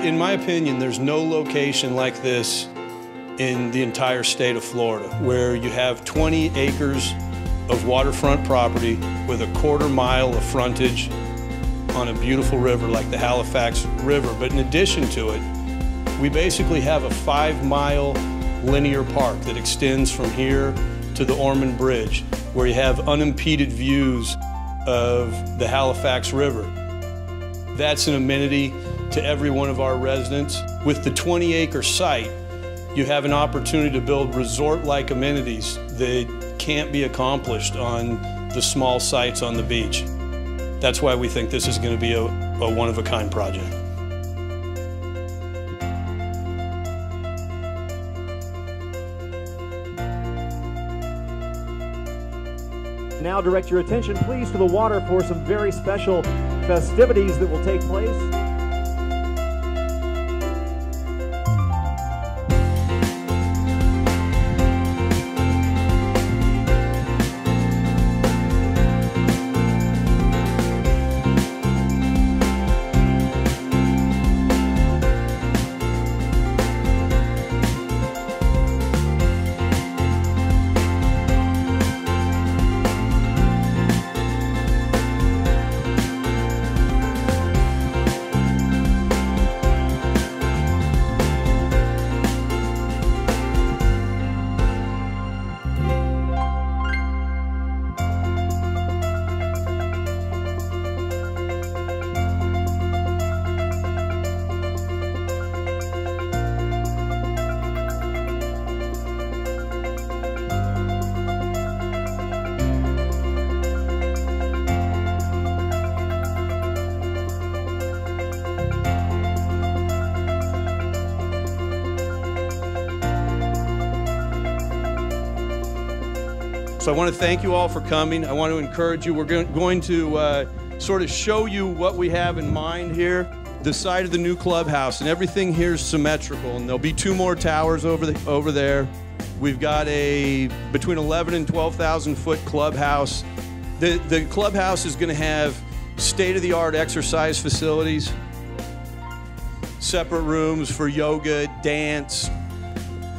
In my opinion, there's no location like this in the entire state of Florida, where you have 20 acres of waterfront property with a quarter mile of frontage on a beautiful river like the Halifax River. But in addition to it, we basically have a 5-mile linear park that extends from here to the Ormond Bridge, where you have unimpeded views of the Halifax River. That's an amenity to every one of our residents. With the 20-acre site, you have an opportunity to build resort-like amenities that can't be accomplished on the small sites on the beach. That's why we think this is going to be a one-of-a-kind project. Now direct your attention, please, to the water for some very special festivities that will take place. So I want to thank you all for coming. I want to encourage you. We're going to sort of show you what we have in mind here. The site of the new clubhouse, and everything here is symmetrical, and there'll be 2 more towers over there. We've got a between 11 and 12,000 foot clubhouse. The clubhouse is going to have state-of-the-art exercise facilities, separate rooms for yoga, dance,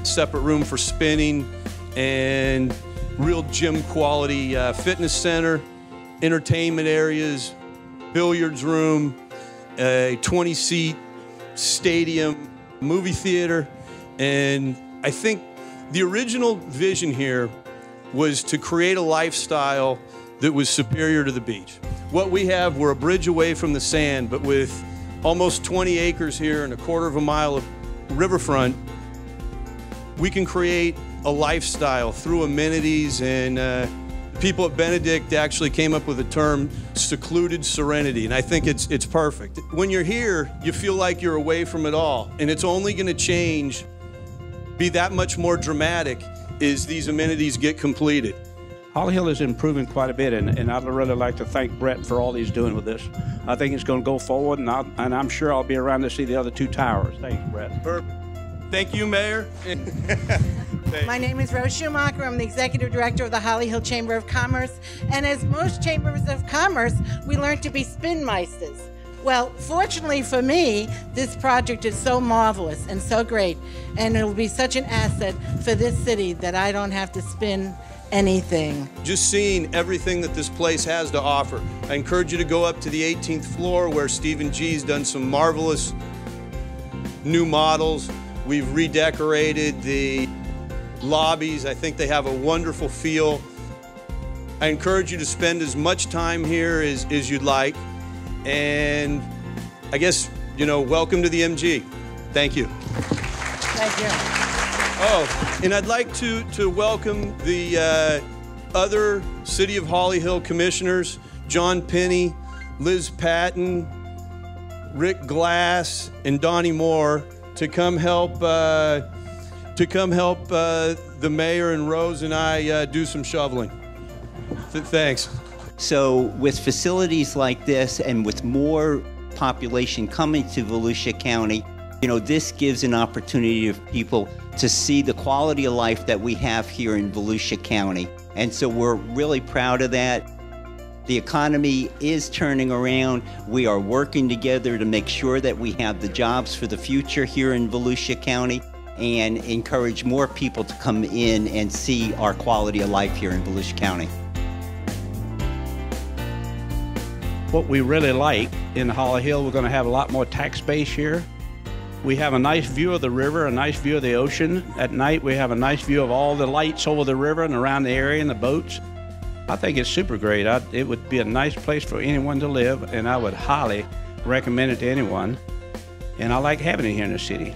separate room for spinning, and real gym quality fitness center, entertainment areas, billiards room, a 20-seat stadium, movie theater. And I think the original vision here was to create a lifestyle that was superior to the beach. What we have, we're a bridge away from the sand, but with almost 20 acres here and a quarter of a mile of riverfront, we can create a lifestyle through amenities, and people at Benedict actually came up with the term secluded serenity, and I think it's perfect. When you're here, you feel like you're away from it all, and it's only going to change, be that much more dramatic as these amenities get completed. Holly Hill is improving quite a bit, and I'd really like to thank Brett for all he's doing with this. I think it's going to go forward, and I'm sure I'll be around to see the other 2 towers. Thanks, Brett. Perfect. Thank you, Mayor. My name is Rose Schumacher. I'm the Executive Director of the Holly Hill Chamber of Commerce. And as most chambers of commerce, we learned to be spinmeisters. Well, fortunately for me, this project is so marvelous and so great, and it'll be such an asset for this city that I don't have to spin anything. Just seeing everything that this place has to offer. I encourage you to go up to the 18th floor where Stephen G's done some marvelous new models. We've redecorated the lobbies. I think they have a wonderful feel. I encourage you to spend as much time here as you'd like. And I guess, you know, welcome to the MG. Thank you. Thank you. Oh, and I'd like to welcome the other City of Holly Hill commissioners, John Penny, Liz Patton, Rick Glass, and Donnie Moore, to come help the mayor and Rose and I do some shoveling. Thanks. So with facilities like this and with more population coming to Volusia County, you know, this gives an opportunity for people to see the quality of life that we have here in Volusia County. And so we're really proud of that. The economy is turning around. We are working together to make sure that we have the jobs for the future here in Volusia County and encourage more people to come in and see our quality of life here in Volusia County. What we really like in Holly Hill, we're going to have a lot more tax base here. We have a nice view of the river, a nice view of the ocean. At night, we have a nice view of all the lights over the river and around the area and the boats. I think it's super great. It would be a nice place for anyone to live, and I would highly recommend it to anyone. And I like having it here in the city.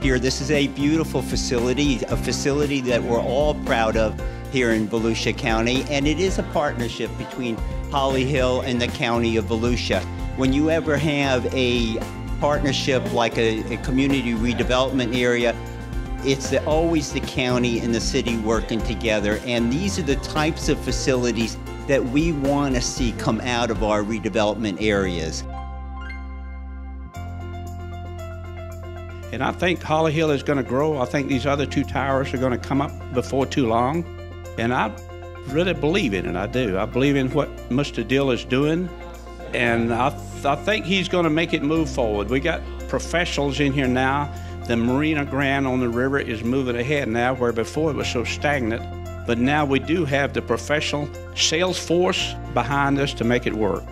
Here, this is a beautiful facility, a facility that we're all proud of here in Volusia County, and it is a partnership between Holly Hill and the County of Volusia. When you ever have a partnership like a community redevelopment area, it's always the county and the city working together, and these are the types of facilities that we want to see come out of our redevelopment areas. And I think Holly Hill is going to grow. I think these other two towers are going to come up before too long. And I really believe in it, I do. I believe in what Mr. Dill is doing, and I think he's going to make it move forward. We got professionals in here now. The Marina Grand on the river is moving ahead now, where before it was so stagnant. But now we do have the professional sales force behind us to make it work.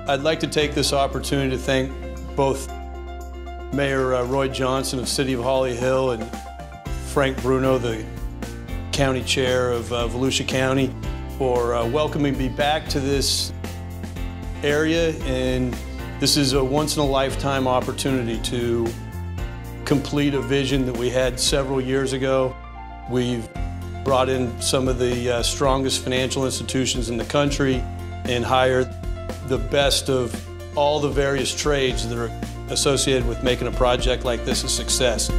I'd like to take this opportunity to thank both Mayor Roy Johnson of City of Holly Hill and Frank Bruno, the County Chair of Volusia County, for welcoming me back to this area. And this is a once-in-a-lifetime opportunity to complete a vision that we had several years ago. We've brought in some of the strongest financial institutions in the country and hired the best of all the various trades that are associated with making a project like this a success.